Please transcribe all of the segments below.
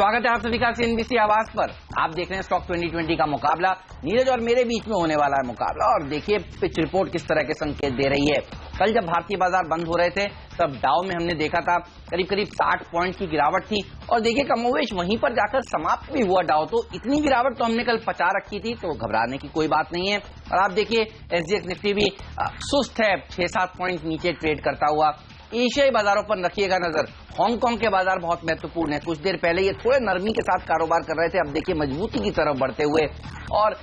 स्वागत है आप सभी का सीएनबीसी आवाज पर। आप देख रहे हैं स्टॉक 2020 का मुकाबला। नीरज और मेरे बीच में होने वाला है मुकाबला और देखिए पिच रिपोर्ट किस तरह के संकेत दे रही है। कल जब भारतीय बाजार बंद हो रहे थे तब डाउ में हमने देखा था करीब 60 पॉइंट की गिरावट थी और देखिए कमोवेश वहीं पर जाकर समाप्त भी हुआ डाउ। तो इतनी गिरावट तो हमने कल पचा रखी थी, तो घबराने की कोई बात नहीं है। और आप देखिए एसजीएक्स निफ्टी भी सुस्त है, 6-7 पॉइंट नीचे ट्रेड करता हुआ। एशियाई बाजारों पर रखिएगा नजर। हांगकांग के बाजार बहुत महत्वपूर्ण है। कुछ देर पहले ये थोड़े नरमी के साथ कारोबार कर रहे थे, अब देखिए मजबूती की तरफ बढ़ते हुए। और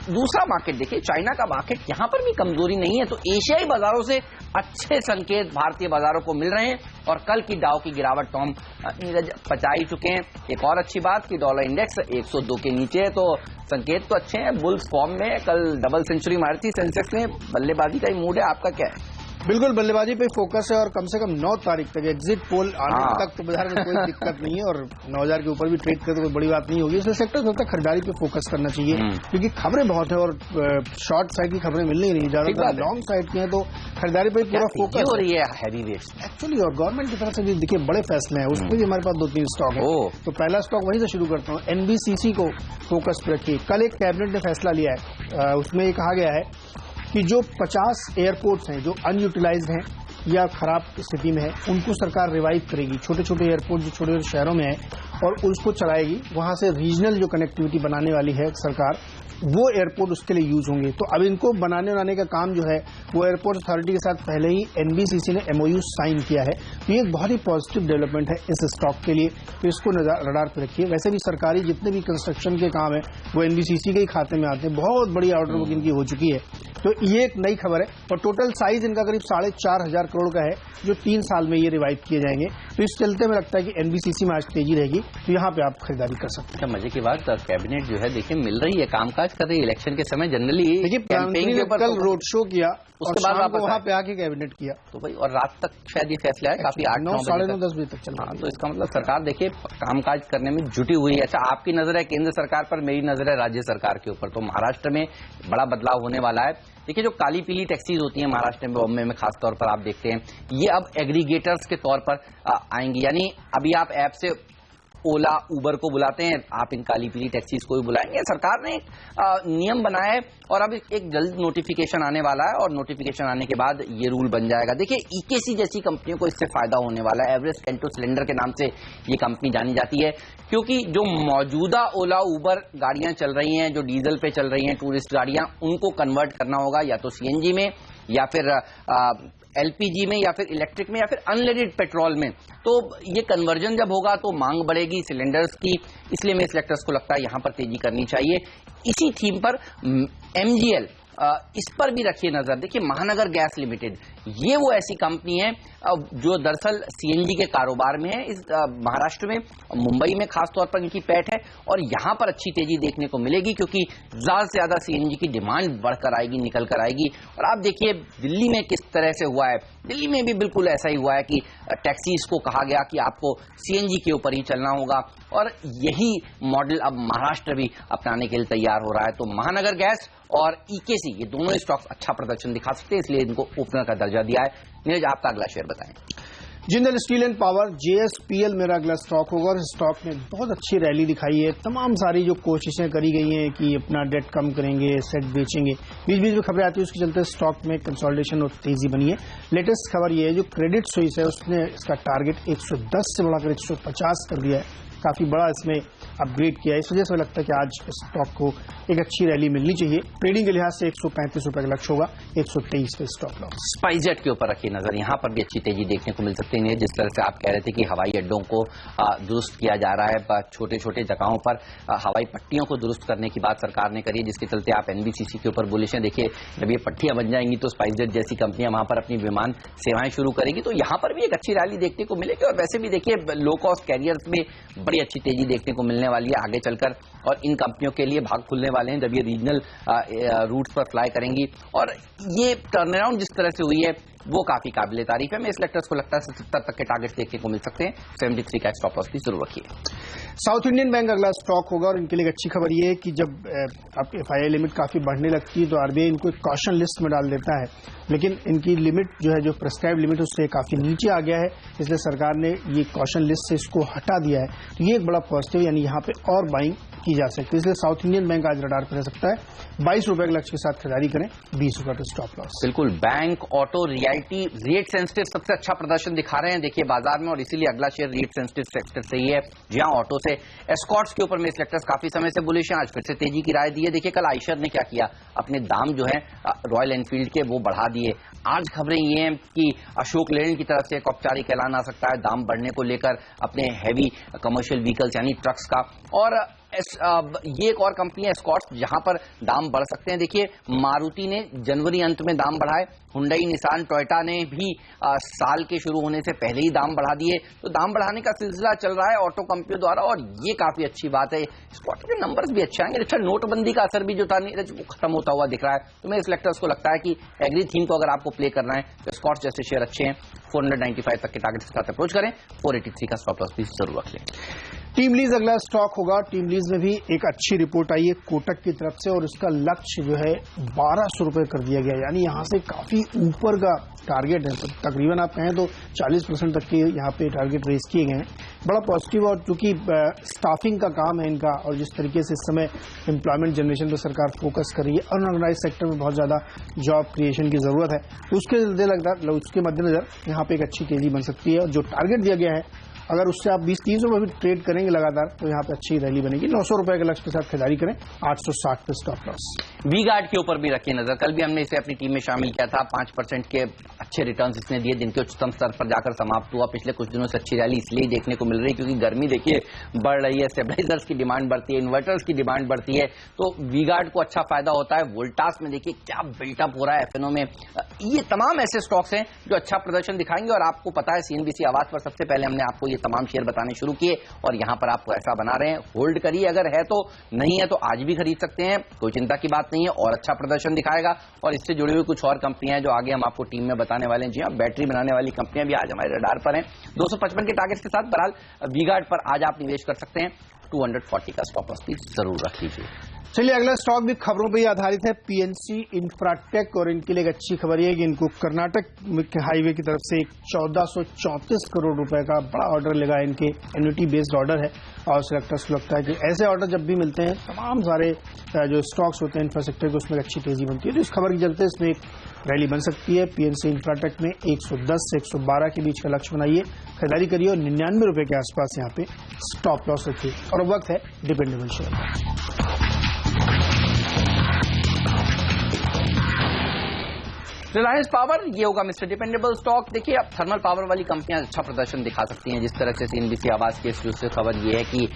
दूसरा मार्केट देखिए, चाइना का मार्केट, यहां पर भी कमजोरी नहीं है। तो एशियाई बाजारों से अच्छे संकेत भारतीय बाजारों को मिल रहे हैं और कल की डाउ की गिरावट तो हम नीरज पचा ही चुके हैं। एक और अच्छी बात कि डॉलर इंडेक्स 102 के नीचे है, तो संकेत तो अच्छे हैं। बुल्स फॉर्म में, कल डबल सेंचुरी मारी थी सेंसेक्स ने, बल्लेबाजी का ही मूड है। आपका क्या है? बिल्कुल बल्लेबाजी पे फोकस है और कम से कम 9 तारीख तक एग्जिट पोल आने तक तो बाजार में कोई दिक्कत नहीं है और 9000 के ऊपर भी ट्रेड करे तो कोई बड़ी बात नहीं होगी। इसलिए सेक्टर तक खरीदारी पे फोकस करना चाहिए क्योंकि खबरें बहुत है और शॉर्ट साइड की खबरें मिल नहीं रही, ज्यादातर लॉन्ग साइड की है। तो खरीदारी पे पूरा फोकस हो रही है हैवी वेट्स एक्चुअली। और गवर्नमेंट की तरफ से भी देखिए बड़े फैसले हैं, उसमें भी हमारे पास 2-3 स्टॉक है। तो पहला स्टॉक वहीं से शुरू करता हूँ। एनबीसीसी को फोकस पे रखिए। कल एक कैबिनेट ने फैसला लिया है, उसमें ये कहा गया है कि जो 50 एयरपोर्ट्स हैं जो अनयूटिलाइज्ड हैं या खराब स्थिति में है, उनको सरकार रिवाइव करेगी। छोटे छोटे एयरपोर्ट जो छोटे छोटे शहरों में है और उसको चलाएगी, वहां से रीजनल जो कनेक्टिविटी बनाने वाली है सरकार, वो एयरपोर्ट उसके लिए यूज होंगे। तो अब इनको बनाने का काम जो है वो एयरपोर्ट अथॉरिटी के साथ पहले ही एनबीसीसी ने एमओयू साइन किया है। तो ये एक बहुत ही पॉजिटिव डेवलपमेंट है इस स्टॉक के लिए, तो इसको रडार पे रखिए। वैसे भी सरकारी जितने भी कंस्ट्रक्शन के काम है वो एनबीसीसी के ही खाते में आते हैं। बहुत बड़ी ऑर्डर बुक इनकी हो चुकी है, तो ये एक नई खबर है। और टोटल साइज इनका करीब 4,500 करोड़ का है जो 3 साल में ये रिवाइव किए जाएंगे। तो इस चलते में लगता है कि एनबीसीसी में आज तेजी रहेगी, तो यहाँ पे आप खरीदारी कर सकते हैं। मजे की बात, कैबिनेट जो है देखिए मिल रही है, कामकाज कर रही है। इलेक्शन के समय जनरली देखिए प्रधानमंत्री ने कल रोड शो किया, उसके बाद आपको वहां पे आके कैबिनेट किया, तो भाई और रात तक शायद ये फैसला है, काफी 8-9 साढ़े 9-10 बजे तक चल रहा है। तो इसका मतलब सरकार देखिए कामकाज करने में जुटी हुई है। अच्छा, आपकी नजर है केंद्र सरकार पर, मेरी नजर है राज्य सरकार के ऊपर। तो महाराष्ट्र में बड़ा बदलाव होने वाला है। देखिए जो काली पीली टैक्सीज होती हैं महाराष्ट्र में, बॉम्बे में खासतौर पर आप देखते हैं, ये अब एग्रीगेटर्स के तौर पर आएंगी। यानी अभी आप ऐप से ओला उबर को बुलाते हैं, आप इन काली पीली टैक्सीज को भी बुलाएंगे। सरकार ने एक नियम बनाया है और अब एक जल्द नोटिफिकेशन आने वाला है और नोटिफिकेशन आने के बाद ये रूल बन जाएगा। देखिए ईकेसी जैसी कंपनियों को इससे फायदा होने वाला है। एवरेस्ट कैंटो सिलेंडर के नाम से ये कंपनी जानी जाती है क्योंकि जो मौजूदा ओला उबर गाड़ियां चल रही हैं, जो डीजल पे चल रही हैं टूरिस्ट गाड़ियां, उनको कन्वर्ट करना होगा या तो सीएनजी में या फिर एलपीजी में या फिर इलेक्ट्रिक में या फिर अनलेडेड पेट्रोल में। तो ये कन्वर्जन जब होगा तो मांग बढ़ेगी सिलेंडर्स की, इसलिए मेरे सेलेक्टर्स को लगता है यहां पर तेजी करनी चाहिए। इसी थीम पर एमजीएल, इस पर भी रखिए नजर। देखिए महानगर गैस लिमिटेड, ये वो ऐसी कंपनी है जो दरअसल सीएनजी के कारोबार में है इस महाराष्ट्र में, मुंबई में खासतौर पर इनकी पैठ है और यहां पर अच्छी तेजी देखने को मिलेगी क्योंकि ज्यादा से ज्यादा सीएनजी की डिमांड बढ़कर आएगी, निकल कर आएगी। और आप देखिए दिल्ली में किस तरह से हुआ है, दिल्ली में भी बिल्कुल ऐसा ही हुआ है कि टैक्सीज को कहा गया कि आपको सीएनजी के ऊपर ही चलना होगा और यही मॉडल अब महाराष्ट्र भी अपनाने के लिए तैयार हो रहा है। तो महानगर गैस और ईकेसी, ये दोनों स्टॉक्स अच्छा प्रदर्शन दिखा सकते हैं, इसलिए इनको ओपनर का दर्जा दिया है। नीरज आपका अगला शेयर बताएं। Jindal steel and power JSPL मेरा अगला स्टॉक होगा और स्टॉक ने बहुत अच्छी रैली दिखाई है। तमाम सारी जो कोशिशें करी गई हैं कि अपना डेट कम करेंगे, सेट बेचेंगे, बीच बीच में खबरें आती है, उसके चलते स्टॉक में कंसोलिडेशन और तेजी बनी है। लेटेस्ट खबर ये है जो क्रेडिट स्विस है उसने इसका टारगेट 110 से बढ़ाकर 150 कर दिया है, काफी बड़ा इसमें अपग्रेड किया है। इस वजह से लगता है कि आज स्टॉक को एक अच्छी रैली मिलनी चाहिए। ट्रेडिंग के लिहाज से 135 रुपए का लक्ष्य होगा, 123 पे स्टॉप लॉस। स्पाइसजेट के ऊपर रखिए नजर, यहां पर भी अच्छी तेजी देखने को मिल सकती है। जिस तरह से आप कह रहे थे कि हवाई अड्डों को दुरुस्त किया जा रहा है, छोटे छोटे जगहों पर हवाई पट्टियों को दुरुस्त करने की बात सरकार ने करी है, जिसके चलते आप एनबीसीसी के ऊपर बुलिश हैं। देखिए जब ये पट्टियां बन जाएंगी तो स्पाइसजेट जैसी कंपनियां वहां पर अपनी विमान सेवाएं शुरू करेगी, तो यहां पर भी एक अच्छी रैली देखने को मिलेगी। और वैसे भी देखिए लो कॉस्ट कैरियर्स में बड़ी अच्छी तेजी देखने को मिलने वाली है आगे चलकर और इन कंपनियों के लिए भाग खुलने वाले हैं जब ये रीजनल रूट्स पर फ्लाई करेंगी। और ये टर्न अराउंड जिस तरह से हुई है वो काफी काबिले तारीफ है। मैं इस सेक्टर्स को लगता है 70 तक के टारगेट देखने को मिल सकते हैं। 73 का स्टॉप लॉस भी जरूर रखिए। साउथ इंडियन बैंक अगला स्टॉक होगा और इनके लिए एक अच्छी खबर ये है कि जब आपकी FII लिमिट काफी बढ़ने लगती है तो RBI इनको एक कॉशन लिस्ट में डाल देता है, लेकिन इनकी लिमिट जो है, जो प्रेस्क्राइब लिमिट उससे काफी नीचे आ गया है, इसलिए सरकार ने ये कॉशन लिस्ट से इसको हटा दिया है। तो ये एक बड़ा पॉजिटिव, यानी यहाँ पे और बाइंग की जा सकती है, इसलिए साउथ इंडियन बैंक आज रडार पर रह सकता है। 22 रुपए के लक्ष्य के साथ खरीदारी करें, 20 रुपए पे स्टॉप लॉस। बिल्कुल, bank, auto, realty, rate sensitive सबसे अच्छा प्रदर्शन दिखा रहे हैं देखिए बाजार में, और इसीलिए अगला शेयर रेट सेंसिटिव सेक्टर से ही है। जी हाँ, ऑटो से। एस्कॉर्ट्स के ऊपर में सेलेक्टर्स काफी समय से बुलिश हैं, आज फिर से तेजी की राय दी है। देखिए कल आइशर ने क्या किया, अपने दाम जो है रॉयल एनफील्ड के वो बढ़ा दिए। आज खबरें ये हैं कि अशोक लेलैंड की तरफ से एक औपचारिक ऐलान आ सकता है दाम बढ़ने को लेकर अपने हैवी कमर्शियल व्हीकल्स यानी ट्रक्स का। और ये एक और कंपनी है एस्कॉर्ट्स, जहां पर दाम बढ़ सकते हैं। देखिए मारुति ने जनवरी अंत में दाम बढ़ाए, हुंडई, निसान, टोयोटा ने भी साल के शुरू होने से पहले ही दाम बढ़ा दिए। तो दाम बढ़ाने का सिलसिला चल रहा है ऑटो कंपनियों द्वारा, और ये काफी अच्छी बात है। एस्कॉर्ट्स के नंबर्स भी अच्छे आएंगे। अच्छा, नोटबंदी का असर भी जो था नीरज वो खत्म होता हुआ दिख रहा है। तो मेरे सेलेक्टर्स को लगता है कि एग्री थीम को अगर आपको प्ले करना है तो एस्कॉर्ट्स जैसे शेयर अच्छे हैं। 495 तक के टारगेट के साथ अप्रोच करें, 483 का स्टॉप लॉस भी जरूर रख लें। टीम लीज अगला स्टॉक होगा। टीम लीज में भी एक अच्छी रिपोर्ट आई है कोटक की तरफ से, और इसका लक्ष्य जो है 1200 रुपए कर दिया गया, यानी यहां से काफी ऊपर का टारगेट है। तो तकरीबन आप कहें तो 40% तक के यहाँ पे टारगेट रेस किए गए हैं। बड़ा पॉजिटिव, और चूंकि स्टाफिंग का काम है इनका, और जिस तरीके से इस समय एम्प्लॉयमेंट जनरेशन पर सरकार फोकस कर रही है, अनऑर्गेनाइज सेक्टर में बहुत ज्यादा जॉब क्रिएशन की जरूरत है, तो उसके मद्देनजर यहाँ पे एक अच्छी तेजी बन सकती है। और जो टारगेट दिया गया है, अगर उससे आप 20-30 रुपए भी ट्रेड करेंगे लगातार, तो यहाँ पे अच्छी रैली बनेगी। 900 रुपए के लक्ष्य के साथ खरीदारी करें, 860 पे स्टॉप लॉस। वी-गार्ड के ऊपर भी रखिए नजर, कल भी हमने इसे अपनी टीम में शामिल किया था। 5% के अच्छे रिटर्न्स इसने दिए, दिन के उच्चतम स्तर पर जाकर समाप्त हुआ। पिछले कुछ दिनों से अच्छी रैली इसलिए देखने को मिल रही है क्योंकि गर्मी देखिए बढ़ रही है, स्टेबलाइजर्स की डिमांड बढ़ती है, इन्वर्टर्स की डिमांड बढ़ती है, तो वी-गार्ड को अच्छा फायदा होता है। वोल्टास में देखिए क्या बिल्टअप हो रहा है, एफएनओ में। ये तमाम ऐसे स्टॉक्स हैं जो अच्छा प्रदर्शन दिखाएंगे, और आपको पता है CNBC आवाज पर सबसे पहले हमने आपको ये तमाम शेयर बताने शुरू किए, और यहां पर आप ऐसा बना रहे हैं। होल्ड करिए, अगर है तो, नहीं है तो आज भी खरीद सकते हैं, कोई चिंता की बात नहीं है, और अच्छा प्रदर्शन दिखाएगा। और इससे जुड़ी हुई कुछ और कंपनियां जो आगे हम आपको टीम में बताने वाले हैं। जी हाँ, बैटरी बनाने वाली कंपनियां भी आज हमारे रडार पर हैं। 255 के टारगेट के साथ बहरहाल वी-गार्ड पर आज आप निवेश कर सकते हैं। 240 का स्टॉप लॉस भी जरूर रख लीजिए। चलिए, अगला स्टॉक भी खबरों पर ही आधारित है, PNC इंफ्राटेक, और इनके लिए एक अच्छी खबर यह है कि इनको कर्नाटक मुख्य हाईवे की तरफ से 1434 करोड़ रुपए का बड़ा ऑर्डर लगा है। इनके एन्युटी बेस्ड ऑर्डर है, और सेलेक्टर्स को लगता है कि ऐसे ऑर्डर जब भी मिलते हैं, तमाम सारे जो स्टॉक्स होते हैं इंफ्रास्ट्रक्चर के, उसमें अच्छी तेजी बनती है। तो इस खबर के चलते इसमें एक रैली बन सकती है। PNC इंफ्राटेक में 110 से 112 के बीच का लक्ष्य बनाइए, खरीदारी करिए, और 99 रुपए के आसपास यहाँ पे स्टॉप लॉस रखिए। और वक्त है डिपेंडेबल शेयर। रिलायंस पावर, ये होगा मिस्टर डिपेंडेबल स्टॉक। देखिए अब थर्मल पावर वाली कंपनियां अच्छा प्रदर्शन दिखा सकती हैं। जिस तरह से CNBC आवाज की से खबर ये है कि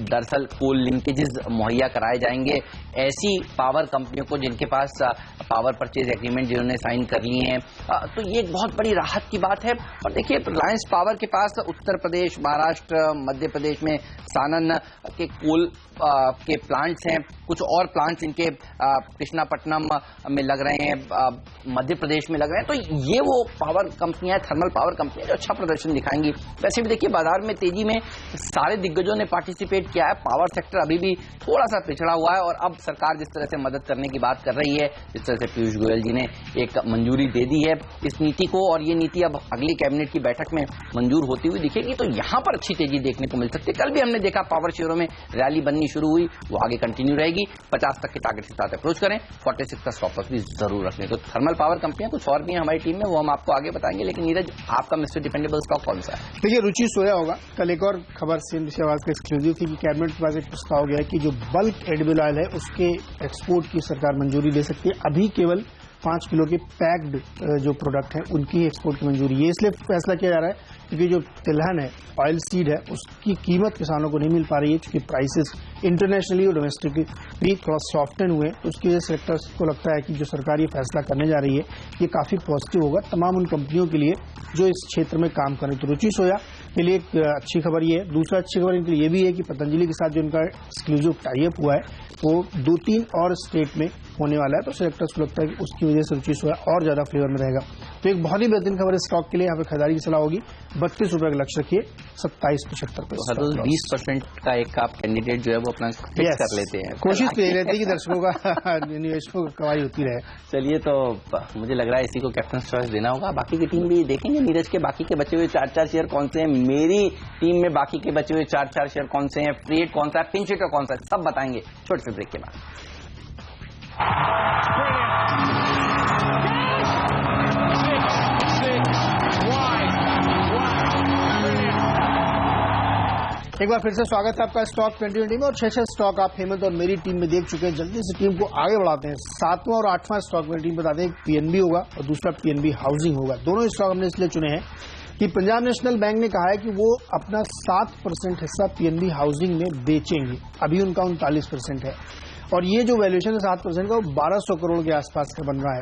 दरअसल कोल लिंकेजेस मुहैया कराए जाएंगे ऐसी पावर कंपनियों को जिनके पास पावर परचेज एग्रीमेंट जिन्होंने साइन कर लिए हैं, तो ये एक बहुत बड़ी राहत की बात है। और देखिए रिलायंस पावर के पास उत्तर प्रदेश, महाराष्ट्र, मध्य प्रदेश में सानन के कोल के प्लांट्स हैं, कुछ और प्लांट्स इनके कृष्णापट्टनम में लग रहे हैं, मध्य प्रदेश में लग रहे हैं। तो ये वो पावर कंपनियां, थर्मल पावर कंपनियां जो अच्छा प्रदर्शन दिखाएंगी। वैसे भी देखिए बाजार में तेजी में सारे दिग्गजों ने पार्टिसिपेट किया है, पावर सेक्टर अभी भी थोड़ा सा पिछड़ा हुआ है। और अब सरकार जिस तरह से मदद करने की बात कर रही है, जिस तरह से पीयूष गोयल जी ने एक मंजूरी दे दी है इस नीति को, और ये नीति अब अगली कैबिनेट की बैठक में मंजूर होती हुई दिखेगी, तो यहां पर अच्छी तेजी देखने को मिल सकती है। कल भी हमने देखा पावर शेयरों में रैली बननी शुरू हुई, वो आगे कंटिन्यू रहेगी। 50 तक के टारगेट के साथ अप्रोच करें, 46 का स्टॉप लॉस भी जरूर रख लें। तो थर्मल पावर कंपनियां कुछ और भी हैं हमारी टीम में, वो हम आपको आगे बताएंगे। लेकिन नीरज, आपका मिस्टर डिपेंडेबल स्टॉक कौन सा है? देखिए, रुचि सोया होगा। कल एक और खबर CNBC आवाज का एक्सक्लूसिव थी कि कैबिनेट के पास एक प्रस्ताव गया कि जो बल्क एडिबल ऑयल है उसके एक्सपोर्ट की सरकार मंजूरी दे सकती है। अभी केवल 5 किलो के पैक्ड जो प्रोडक्ट हैं उनकी एक्सपोर्ट की मंजूरी है। इसलिए फैसला किया जा रहा है क्योंकि जो तिलहन है, ऑयल सीड है, उसकी कीमत किसानों को नहीं मिल पा रही है, क्योंकि प्राइसेस इंटरनेशनली और डोमेस्टिकली भी थोड़ा सॉफ्टन हुए। तो उसकी वजह से सेक्टर्स को लगता है कि जो सरकार ये फैसला करने जा रही है ये काफी पॉजिटिव होगा तमाम उन कंपनियों के लिए जो इस क्षेत्र में काम करें। तो रुचि सोया के लिए एक अच्छी खबर ये है। दूसरा अच्छी खबर इनके लिए ये भी है कि पतंजलि के साथ जो इनका एक्सक्लूसिव टाई अप हुआ है वो 2-3 और स्टेट में होने वाला है, तो सिलेक्टर्स को लगता है कि उसकी वजह से रुचि जो है और ज्यादा फ्लेवर में रहेगा। तो एक बहुत ही बेहतरीन खबर है स्टॉक के लिए। यहाँ पे खरीदारी की सलाह होगी, 32 रुपए का लक्ष्य रखिए, 27.75 पे। 20% का एक आप कैंडिडेट जो है वो अपना फिक्स कर लेते हैं। कोशिश तो यही रहती है कि दर्शकों का निवेशकों की कमाई होती रहे। चलिए, तो मुझे लग रहा है इसी को कैप्टन चॉइस देना होगा। बाकी की टीम भी देखेंगे, नीरज के बाकी के बचे हुए 4 शेयर कौन से हैं, मेरी टीम में बाकी के बचे हुए 4 शेयर कौन से हैं, फ्रीड कौन सा है, पिंच हिटर कौन सा है, सब बताएंगे छोटे से ब्रेक के बाद। एक बार फिर से स्वागत है आपका स्टॉक 2020 में। और 6 स्टॉक आप हेमंत और मेरी टीम में देख चुके हैं। जल्दी से टीम को आगे बढ़ाते हैं। 7वां और 8वां स्टॉक में टीम बताते हैं, एक पीएनबी होगा और दूसरा पीएनबी हाउसिंग होगा। दोनों स्टॉक हमने इसलिए चुने हैं कि पंजाब नेशनल बैंक ने कहा है कि वो अपना 7% हिस्सा पीएनबी हाउसिंग में बेचेंगे। अभी उनका 39% है और ये जो वैल्यूएशन है 7% का, वो 1200 करोड़ के आसपास का बन रहा है।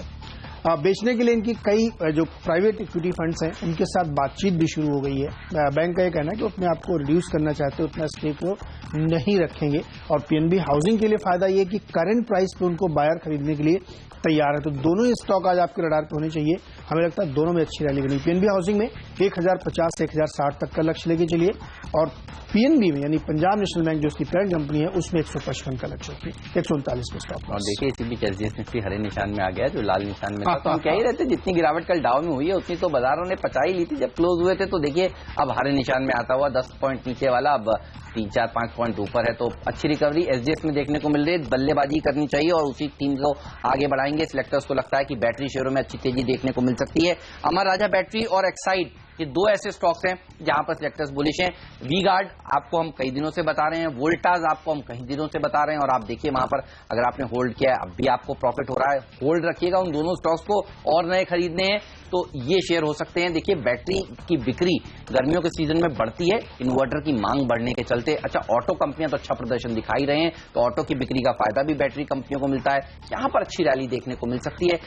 बेचने के लिए इनकी कई जो प्राइवेट इक्विटी फंड्स हैं उनके साथ बातचीत भी शुरू हो गई है। बैंक का ये कहना है कि अपने आप को रिड्यूस करना चाहते हैं, उतना स्टेक वो नहीं रखेंगे। और पीएनबी हाउसिंग के लिए फायदा ये कि करंट प्राइस पे उनको बायर खरीदने के लिए तैयार है। तो दोनों ही स्टॉक आज आपके रडार पे होने चाहिए। हमें लगता है दोनों में अच्छी रैली बनी। पीएनबी हाउसिंग में 1050 से 1060 तक का लक्ष्य लेके चलिए और पीएनबी में यानी पंजाब नेशनल बैंक जो उसकी पेरेंट कंपनी है उसमें 155 का लक्ष्य रखिए, 139 पे स्टॉक। और देखिए इसी बीच एसजीएस निफ्टी हरे निशान में आ गया, जो लाल निशान में था। तो हम कह ही रहते जितनी गिरावट कल डाउ में हुई है उतनी तो बाजारों ने पचा ही ली थी जब क्लोज हुए थे। तो देखिए अब हरे निशान में आता हुआ 10 पॉइंट नीचे वाला अब 3-4-5 पॉइंट ऊपर है। तो अच्छी रिकवरी एसजीएस में देखने को मिल रही है। बल्लेबाजी करनी चाहिए और उसी टीम को आगे बढ़ाएंगे। सिलेक्टर्स को लगता है कि बैटरी शेयरों में अच्छी तेजी देखने को मिल सकती है। अमर राजा बैटरी और एक्साइड ये 2 ऐसे स्टॉक्स हैं जहां पर सिलेक्टर्स बुलिश हैं। वी गार्ड आपको हम कई दिनों से बता रहे हैं, वोल्टास आपको हम कई दिनों से बता रहे हैं और आप देखिए वहां पर अगर आपने होल्ड किया है अब भी आपको प्रॉफिट हो रहा है। होल्ड रखिएगा उन दोनों स्टॉक्स को, और नए खरीदने हैं तो ये शेयर हो सकते हैं। देखिए बैटरी की बिक्री गर्मियों के सीजन में बढ़ती है इन्वर्टर की मांग बढ़ने के चलते। अच्छा, ऑटो कंपनियां तो अच्छा प्रदर्शन दिखाई रहे हैं, तो ऑटो की बिक्री का फायदा भी बैटरी कंपनियों को मिलता है। यहां पर अच्छी रैली देखने को मिल सकती है।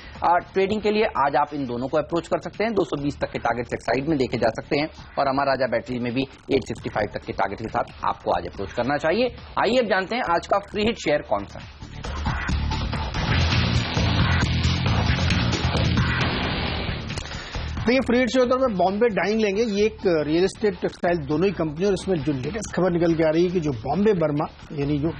ट्रेडिंग के लिए आज आप इन दोनों को अप्रोच कर सकते हैं। 220 तक के टारगेट एक्साइड में देखे जा सकते हैं और अमर राजा बैटरी में भी 865 तक के टारगेट के साथ आपको आज अप्रोच करना चाहिए। आइए अब जानते हैं आज का फ्री हिट शेयर कौन सा है। देखिए फ्री हिट शेयर तो में बॉम्बे डाइंग लेंगे। ये एक रियल एस्टेट टेक्सटाइल दोनों ही कंपनी और इसमें जो लेटेस्ट खबर निकल के आ रही है कि जो बॉम्बे बर्मा यानी जो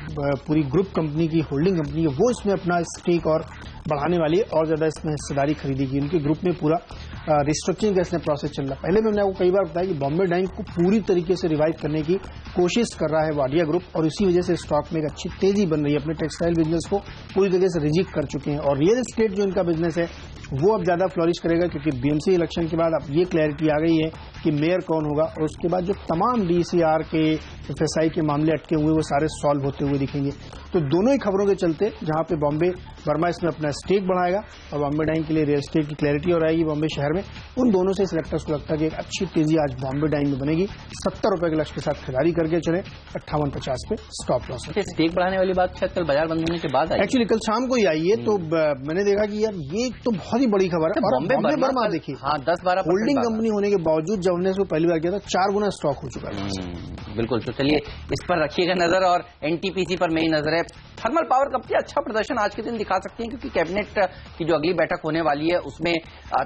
पूरी ग्रुप कंपनी की होल्डिंग कंपनी है वो इसमें अपना स्टेक और बढ़ाने वाली है और ज्यादा इसमें हिस्सेदारी खरीदेगी। उनके ग्रुप में पूरा रिस्ट्रक्चरिंग का इसमें प्रोसेस चल रहा है। पहले मैंने आपको कई बार बताया कि बॉम्बे डाइंग को पूरी तरीके से रिवाइव करने की कोशिश कर रहा है वाडिया ग्रुप और इसी वजह से स्टॉक में एक अच्छी तेजी बन रही है। अपने टेक्सटाइल बिजनेस को पूरी तरीके से रिजिक कर चुके हैं और रियल एस्टेट जो इनका बिजनेस है वो अब ज्यादा फ्लॉरिश करेगा क्योंकि बीएमसी इलेक्शन के बाद अब ये क्लैरिटी आ गई है कि मेयर कौन होगा और उसके बाद जो तमाम डीसीआर के एफएसआई के मामले अटके हुए वो सारे सॉल्व होते हुए दिखेंगे। तो दोनों ही खबरों के चलते जहां पे बॉम्बे वर्मा इसमें अपना स्टेक बढ़ाएगा और बॉम्बे डाइंग के लिए रियल एस्टेट की क्लैरिटी और आएगी बॉम्बे शहर में, उन दोनों से सिलेक्टर्स को लगता है कि एक अच्छी तेजी आज बॉम्बे डाइंग में बनेगी। 70 रुपए के लक्ष्य के साथ खरीदारी करके चले, 58.50 पे स्टॉप लॉस। स्टेक बढ़ाने वाली बात शायद कल बाजार बंद होने के बाद आई। एक्चुअली कल शाम को ही आई है तो मैंने देखा कि यार ये तो बहुत ही बड़ी खबर है। और बॉम्बे बर्मा देखिए 10-12 होल्डिंग कंपनी होने के बावजूद जब हमने इसको पहली बार किया था 4 गुना स्टॉक हो चुका है। बिल्कुल, तो चलिए इस पर रखिएगा नजर और एनटीपीसी पर मेरी नजर है। थर्मल पावर कंपनी अच्छा प्रदर्शन आज के दिन दिखा सकती है क्योंकि कैबिनेट की जो अगली बैठक होने वाली है उसमें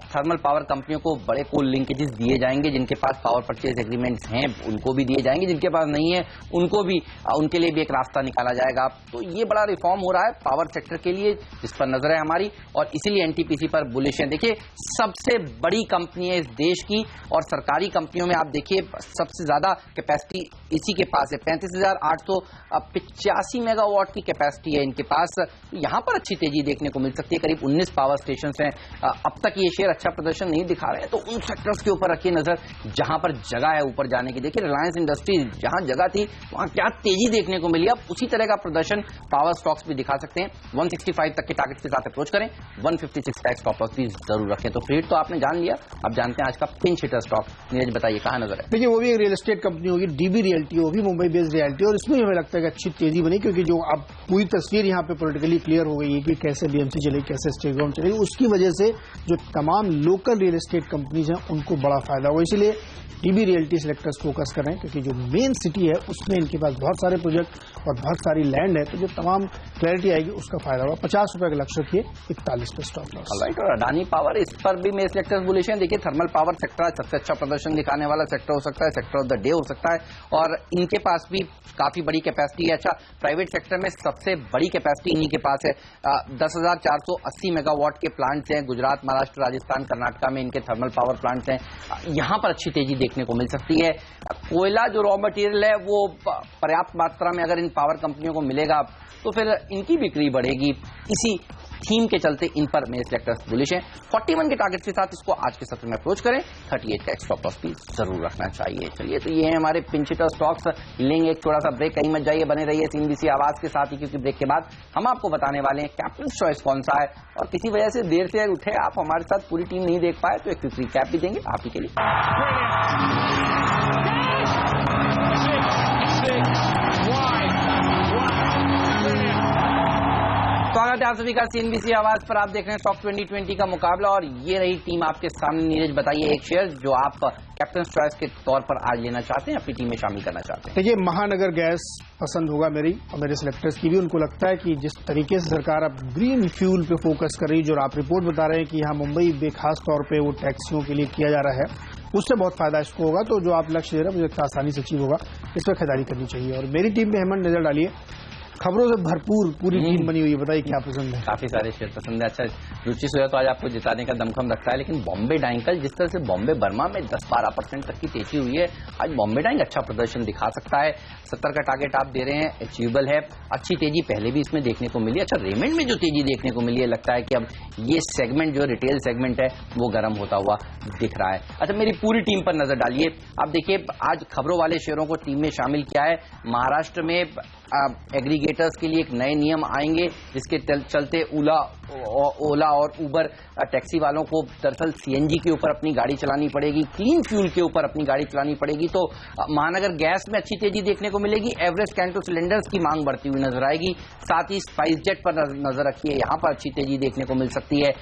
थर्मल पावर कंपनियों को बड़े कोल लिंकेजेस दिए जाएंगे। जिनके पास पावर परचेज एग्रीमेंट्स हैं उनको भी दिए जाएंगे, जिनके पास नहीं है उनको भी उनके लिए भी एक रास्ता निकाला जाएगा। तो ये बड़ा रिफॉर्म हो रहा है पावर सेक्टर के लिए जिस पर नजर है हमारी और इसीलिए एनटीपीसी पर बुलिश है। देखिए सबसे बड़ी कंपनी है इस देश की और सरकारी कंपनियों में आप देखिए सबसे ज्यादा कैपेसिटी इसी के पास है। 35,885 मेगावाट की कैपेसिटी है इनके पास। यहां पर अच्छी तेजी देखने को मिल सकती है। करीब 19 पावर स्टेशन हैं। अब तक ये शेयर अच्छा प्रदर्शन नहीं दिखा रहे हैं तो उन सेक्टर्स के ऊपर रखिए नजर जहां पर जगह है ऊपर जाने की। देखिए रिलायंस इंडस्ट्रीज जहां जगह थी वहां क्या तेजी देखने को मिली। अब उसी तरह का प्रदर्शन पावर स्टॉक्स भी दिखा सकते हैं। 165 तक के टारगेट के साथ अप्रोच करें, 156 का स्टॉप लॉस भी जरूर रखें। तो फ्रीड तो आपने जान लिया, अब जानते हैं आज का पिंच हिटर स्टॉक। नीरज बताइए कहां नजर है। देखिए वो भी एक रियल एस्टेट कंपनी होगी, डीबी रियल्टी, वो भी मुंबई बेस्ड रियल्टी और इसमें हमें लगता है कि अच्छी तेजी बनी क्योंकि जो अब पूरी तस्वीर यहाँ पे पॉलिटिकली क्लियर हो गई है कि कैसे बीएमसी चलेगी, कैसे स्टेट गवर्नमेंट चलेगी। उसकी वजह से जो तमाम लोकल रियल एस्टेट कंपनीज हैं उनको बड़ा फायदा होगा। इसीलिए टीबी रियल्टी सेलेक्टर्स फोकस कर रहे हैं, क्योंकि जो मेन सिटी है उसमें इनके पास बहुत सारे प्रोजेक्ट और बहुत सारी लैंड है, तो जो तमाम क्लैरिटी आएगी उसका फायदा होगा। 50 रुपए का लक्ष्य रखिए, 41 पे स्टॉप लॉस। राइट। और अडानी पावर, इस पर भी मेरे सेलेक्टर्स बुलिश हैं। देखिए, थर्मल पावर सेक्टर सबसे अच्छा प्रदर्शन दिखाने वाला सेक्टर हो सकता है, सेक्टर ऑफ द डे हो सकता है, और इनके पास भी काफी बड़ी कैपेसिटी है। अच्छा, प्राइवेट सेक्टर में सबसे बड़ी कैपेसिटी इन्हीं के पास है। 10,480 मेगावाट के प्लांट्स हैं गुजरात, महाराष्ट्र, राजस्थान, कर्नाटका में इनके थर्मल पावर प्लांट्स हैं। यहां पर अच्छी तेजी देखने को मिल सकती है। कोयला जो रॉ मटेरियल है वो पर्याप्त मात्रा में अगर इन पावर कंपनियों को मिलेगा तो फिर इनकी बिक्री बढ़ेगी। इसी थीम के चलते इन पर मेरे सेलेक्टर्स बुलिश हैं। 41 के टारगेट के साथ इसको आज के सत्र में अप्रोच करें। 38 का स्टॉप लॉस भी जरूर रखना चाहिए। चलिए, तो ये है हमारे पिंच हिटर स्टॉक्स। लेंगे एक थोड़ा सा ब्रेक, कहीं मत जाइए, बने रहिए सीएनबीसी आवाज के साथ ही, क्योंकि ब्रेक के बाद हम आपको बताने वाले हैं कैप्टन चॉइस कौन सा है, और किसी वजह से देर से उठे आप हमारे साथ पूरी टीम नहीं देख पाए तो एक क्विक रिकैप भी देंगे आप ही के लिए। स्वागत है आप सभी का सीएनबीसी आवाज पर। आप देख रहे हैं स्टॉक 2020 का मुकाबला, और ये रही टीम आपके सामने। नीरज, बताइए एक शेयर जो आप कैप्टन चॉइस के तौर पर आज लेना चाहते हैं, अपनी टीम में शामिल करना चाहते हैं। देखिए, महानगर गैस पसंद होगा मेरी और मेरे सिलेक्टर्स की भी। उनको लगता है कि जिस तरीके से सरकार अब ग्रीन फ्यूल पे फोकस कर रही है, जो आप रिपोर्ट बता रहे हैं कि यहाँ मुंबई में खास तौर पे वो टैक्सियों के लिए किया जा रहा है, उससे बहुत फायदा इसको होगा। तो जो आप लक्ष्य दे रहे हैं मुझे लगता है आसानी से अचीव होगा, इस पर खरीदारी करनी चाहिए। और मेरी टीम में हेमंत नजर डालिए, खबरों से भरपूर पूरी टीम बनी हुई है। बताइए क्या पसंद है? काफी सारे शेयर पसंद है। अच्छा, रुचि सोया तो आज आपको जिताने का दमखम रखता है, लेकिन बॉम्बे डाइंग कल जिस तरह से बॉम्बे बर्मा में 10-12% तक की तेजी हुई है, आज बॉम्बे डाइंग अच्छा प्रदर्शन दिखा सकता है। 70 का टारगेट आप दे रहे हैं, अचीवेबल है। अच्छी तेजी पहले भी इसमें देखने को मिली। अच्छा, रेमंड में जो तेजी देखने को मिली है, लगता है कि अब ये सेगमेंट जो रिटेल सेगमेंट है वो गर्म होता हुआ दिख रहा है। अच्छा, मेरी पूरी टीम पर नजर डालिए। आप देखिए, आज खबरों वाले शेयरों को टीम में शामिल किया है। महाराष्ट्र में एग्रीगेटर्स के लिए एक नए नियम आएंगे, जिसके चलते ओला और उबर टैक्सी वालों को दरअसल सीएनजी के ऊपर अपनी गाड़ी चलानी पड़ेगी, क्लीन फ्यूल के ऊपर अपनी गाड़ी चलानी पड़ेगी। तो महानगर गैस में अच्छी तेजी देखने को मिलेगी। एवरेज कैंटो सिलेंडर्स की मांग बढ़ती हुई नजर आएगी। साथ ही स्पाइस जेट पर नजर रखिए, यहां पर अच्छी तेजी देखने को मिल सकती है।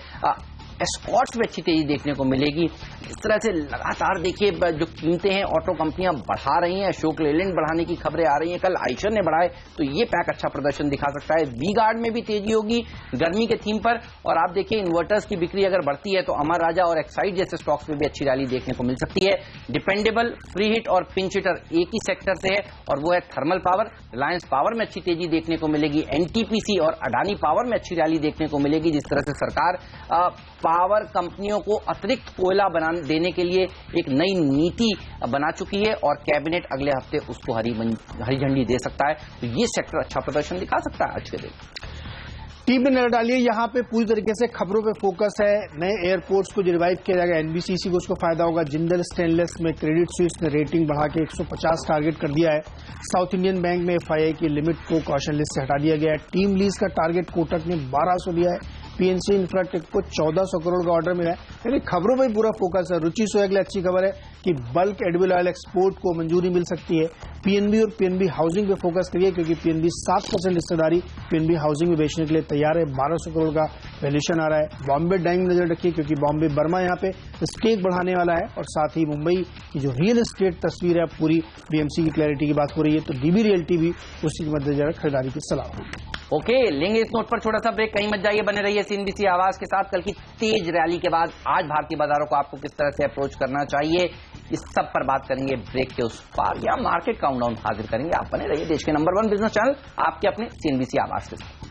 एस्कॉर्ट्स में अच्छी तेजी देखने को मिलेगी। इस तरह से लगातार देखिए जो कीमतें हैं ऑटो कंपनियां बढ़ा रही हैं। अशोक लेलैंड बढ़ाने की खबरें आ रही हैं, कल आइशर ने बढ़ाए, तो ये पैक अच्छा प्रदर्शन दिखा सकता है। वी गार्ड में भी तेजी होगी गर्मी के थीम पर। और आप देखिए, इन्वर्टर्स की बिक्री अगर बढ़ती है तो अमर राजा और एक्साइड जैसे स्टॉक्स में भी अच्छी रैली देखने को मिल सकती है। डिपेंडेबल, फ्री हिट और पिंच हिटर एक ही सेक्टर से है, और वो है थर्मल पावर। रिलायंस पावर में अच्छी तेजी देखने को मिलेगी। एनटीपीसी और अडानी पावर में अच्छी रैली देखने को मिलेगी। जिस तरह से सरकार पावर कंपनियों को अतिरिक्त कोयला देने के लिए एक नई नीति बना चुकी है, और कैबिनेट अगले हफ्ते उसको हरी झंडी दे सकता है। तो ये सेक्टर अच्छा प्रदर्शन दिखा सकता है आज के दिन। टीम में नजर डालिए, यहाँ पे पूरी तरीके से खबरों पे फोकस है। नए एयरपोर्ट्स को जो रिवाइव किया जाएगा, एनबीसीसी को उसको फायदा होगा। जिंदल स्टेनलेस में क्रेडिट स्विस ने रेटिंग बढ़ा के 150 टारगेट कर दिया है। साउथ इंडियन बैंक में एफआईआई की लिमिट को कॉशन लिस्ट से हटा दिया गया है। टीम लीज का टारगेट कोटक ने 1200 दिया है। पीएनसी इंफ्राटेक को 1400 करोड़ का ऑर्डर मिला है। यानी खबरों पर पूरा फोकस है। रुचि सोया के लिए अच्छी खबर है कि बल्क एडिबल ऑयल एक्सपोर्ट को मंजूरी मिल सकती है। पीएनबी और पीएनबी हाउसिंग पे फोकस करिए, क्योंकि पीएनबी 7% हिस्सेदारी पीएनबी हाउसिंग में बेचने के लिए तैयार है। 1200 करोड़ का वैल्यूएशन आ रहा है। बॉम्बे डाइंग नजर रखिए, क्योंकि बॉम्बे बर्मा यहाँ पे स्टेक बढ़ाने वाला है। और साथ ही मुंबई की जो रियल एस्टेट तस्वीर है पूरी बीएमसी की क्लैरिटी की बात हो रही है, तो डीबी रियल्टी भी उसी के मद्देनजर खरीदारी की सलाह होगी। ओके, लेंगे इस नोट पर छोटा सा ब्रेक, कहीं मत जाइए, बने रहिए सीएनबीसी आवाज के साथ। कल की तेज रैली के बाद आज भारतीय बाजारों को आपको किस तरह से अप्रोच करना चाहिए, इस सब पर बात करेंगे ब्रेक के उस पार, या मार्केट काउंटडाउन हाजिर करेंगे। आप बने रहिए देश के नंबर 1 बिजनेस चैनल आपके अपने सीएनबीसी आवाज के साथ।